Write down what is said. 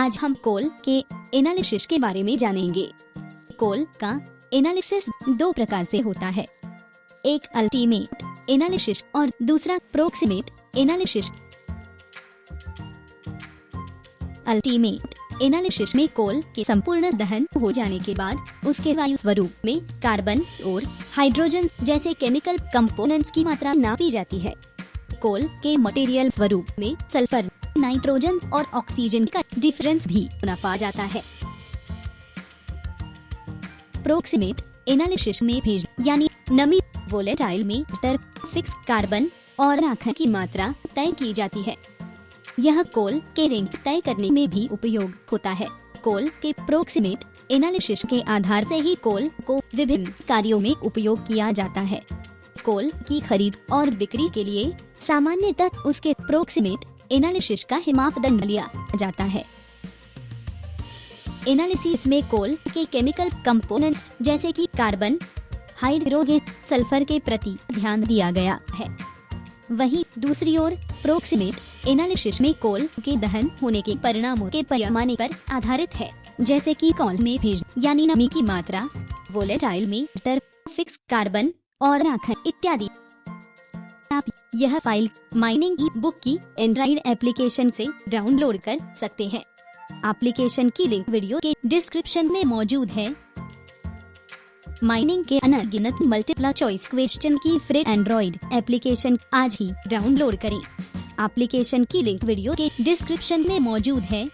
आज हम कॉल के एनालिसिस के बारे में जानेंगे। कॉल का एनालिसिस दो प्रकार से होता है, एक अल्टीमेट एनालिसिस और दूसरा प्रोक्सिमेट एनालिसिस। अल्टीमेट एनालिसिस में कॉल के संपूर्ण दहन हो जाने के बाद उसके वायु स्वरूप में कार्बन और हाइड्रोजन जैसे केमिकल कंपोनेंट्स की मात्रा नापी जाती है। कॉल के मटेरियल स्वरूप में सल्फर, नाइट्रोजन और ऑक्सीजन का डिफरेंस भी नापा जाता है। प्रोक्सिमेट एनालिसिस में भेज यानी नमी वोलेटाइल में फिक्स कार्बन और राख की मात्रा तय की जाती है। यह कॉल के रैंक तय करने में भी उपयोग होता है। कॉल के प्रोक्सिमेट एनालिसिस के आधार से ही कॉल को विभिन्न कार्यों में उपयोग किया जाता है। कॉल की खरीद और बिक्री के लिए सामान्यतः उसके प्रोक्सिमेट एनालिसिस का ही मापदंड लिया जाता है। एनालिसिस में कॉल के केमिकल कंपोनेंट्स जैसे कि कार्बन, हाइड्रोजन, सल्फर के प्रति ध्यान दिया गया है। वहीं दूसरी ओर प्रोक्सिमेट एनालिसिस में कॉल के दहन होने के परिणामों के पैमाने पर आधारित है, जैसे कि कॉल में भेज यानी नमी की मात्रा, वोलेटाइल में फिक्स कार्बन और राख इत्यादि। आप यह फाइल माइनिंग ई बुक की एंड्रॉइड एप्लीकेशन से डाउनलोड कर सकते हैं। एप्लीकेशन की लिंक वीडियो के डिस्क्रिप्शन में मौजूद है। माइनिंग के अनगिनत मल्टीपल चॉइस क्वेश्चन की फ्री एंड्रॉइड एप्लीकेशन आज ही डाउनलोड करें। एप्लीकेशन की लिंक वीडियो के डिस्क्रिप्शन में मौजूद है।